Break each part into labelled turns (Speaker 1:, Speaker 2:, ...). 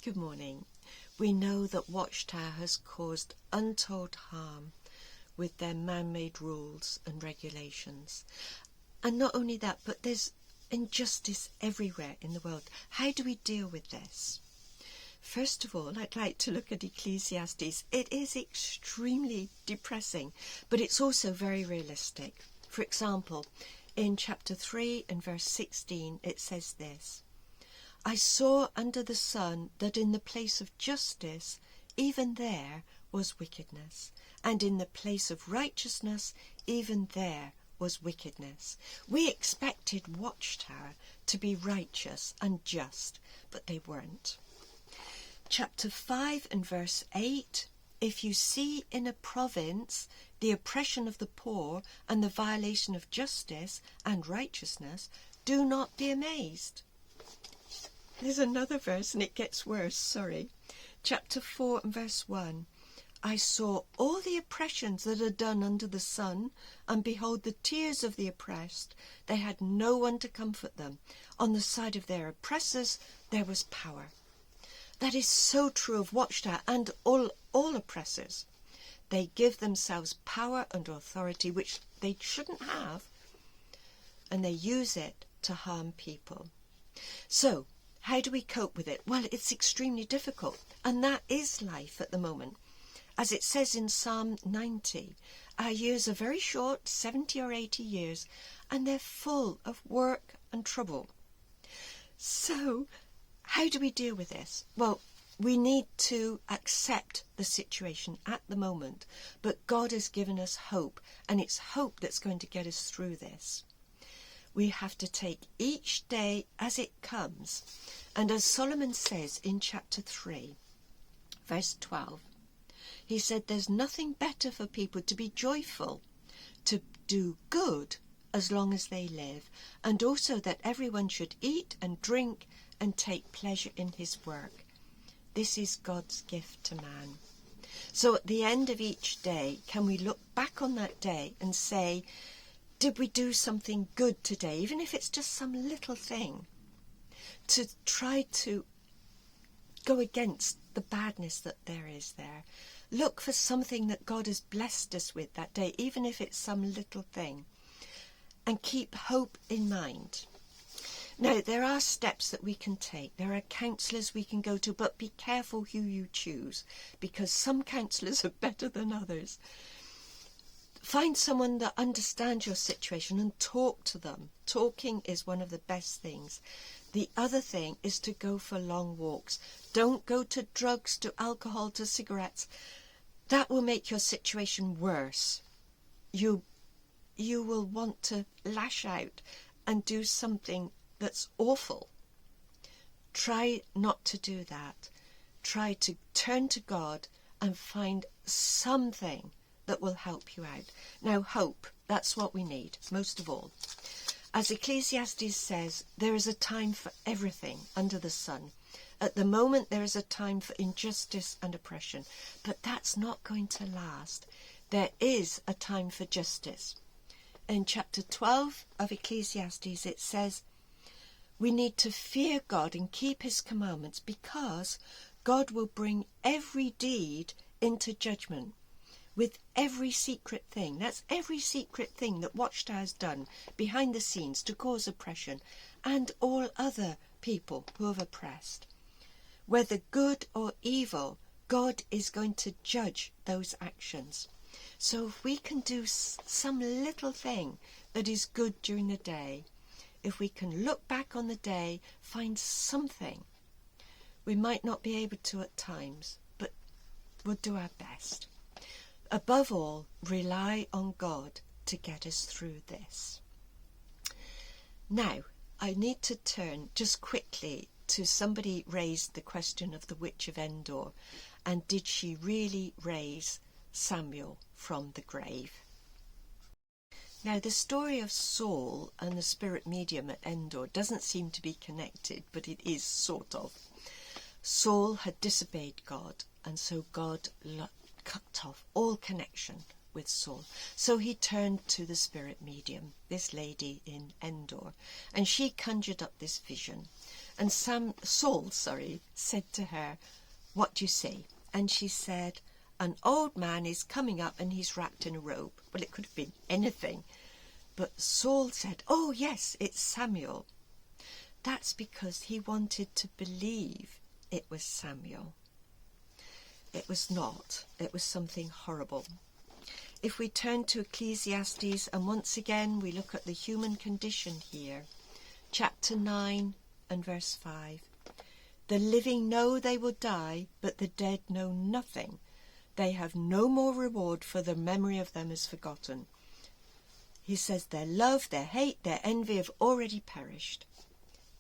Speaker 1: Good morning. We know that Watchtower has caused untold harm with their man-made rules and regulations. And not only that, but there's injustice everywhere in the world. How do we deal with this? First of all, I'd like to look at Ecclesiastes. It is extremely depressing, but it's also very realistic. For example, in chapter 3 and verse 16, it says this: I saw under the sun that in the place of justice, even there was wickedness, and in the place of righteousness, even there was wickedness. We expected Watchtower to be righteous and just, but they weren't. Chapter 5 and verse 8, if you see in a province the oppression of the poor and the violation of justice and righteousness, do not be amazed. There's another verse and it gets worse, sorry. Chapter 4 and verse 1. I saw all the oppressions that are done under the sun, and behold the tears of the oppressed. They had no one to comfort them. On the side of their oppressors there was power. That is so true of Watchtower and all oppressors. They give themselves power and authority which they shouldn't have, and they use it to harm people. So, how do we cope with it? Well, it's extremely difficult, and that is life at the moment. As it says in Psalm 90, our years are very short, 70 or 80 years, and they're full of work and trouble. So, how do we deal with this? Well, we need to accept the situation at the moment, but God has given us hope, and it's hope that's going to get us through this. We have to take each day as it comes. And as Solomon says in chapter 3, verse 12, he said there's nothing better for people to be joyful, to do good as long as they live, and also that everyone should eat and drink and take pleasure in his work. This is God's gift to man. So at the end of each day, can we look back on that day and say, did we do something good today, even if it's just some little thing, to try to go against the badness that there is there. Look for something that God has blessed us with that day, even if it's some little thing, and keep hope in mind. Now, there are steps that we can take. There are counsellors we can go to, but be careful who you choose, because some counsellors are better than others. Find someone that understands your situation and talk to them. Talking is one of the best things. The other thing is to go for long walks. Don't go to drugs, to alcohol, to cigarettes. That will make your situation worse. You will want to lash out and do something that's awful. Try not to do that. Try to turn to God and find something that will help you out. Now, hope, that's what we need, most of all. As Ecclesiastes says, there is a time for everything under the sun. At the moment, there is a time for injustice and oppression, but that's not going to last. There is a time for justice. In chapter 12 of Ecclesiastes, it says, we need to fear God and keep his commandments, because God will bring every deed into judgment, with every secret thing. That's every secret thing that Watchtower has done behind the scenes to cause oppression, and all other people who have oppressed. Whether good or evil, God is going to judge those actions. So if we can do some little thing that is good during the day, if we can look back on the day, find something, we might not be able to at times, but we'll do our best. Above all, rely on God to get us through this. Now, I need to turn just quickly to somebody raised the question of the Witch of Endor, and did she really raise Samuel from the grave? Now, the story of Saul and the spirit medium at Endor doesn't seem to be connected, but it is sort of. Saul had disobeyed God, and so God cut off all connection with Saul. So he turned to the spirit medium, this lady in Endor, and she conjured up this vision. And Saul said to her, "What do you say?" And she said, "An old man is coming up and he's wrapped in a robe." Well, it could have been anything. But Saul said, "Oh, yes, it's Samuel." That's because he wanted to believe it was Samuel. It was not. It was something horrible. If we turn to Ecclesiastes, and once again we look at the human condition here, chapter 9 and verse 5. "The living know they will die, but the dead know nothing. They have no more reward, for the memory of them is forgotten." He says their love, their hate, their envy have already perished.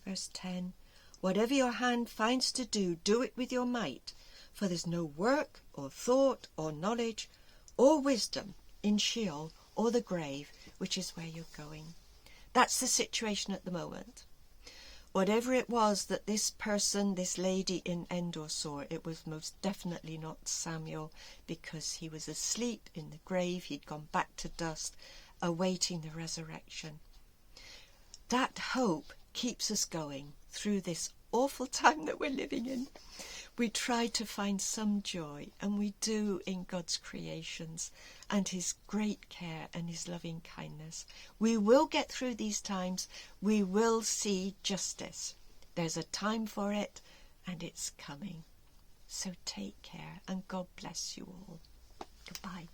Speaker 1: Verse 10, "Whatever your hand finds to do, do it with your might, for there's no work or thought or knowledge or wisdom in Sheol or the grave, which is where you're going." That's the situation at the moment. Whatever it was that this person, this lady in Endor saw, it was most definitely not Samuel, because he was asleep in the grave. He'd gone back to dust, awaiting the resurrection. That hope keeps us going through this awful time that we're living in. We try to find some joy, and we do, in God's creations and his great care and his loving kindness. We will get through these times. We will see justice. There's a time for it, and it's coming. So take care, and God bless you all. Goodbye.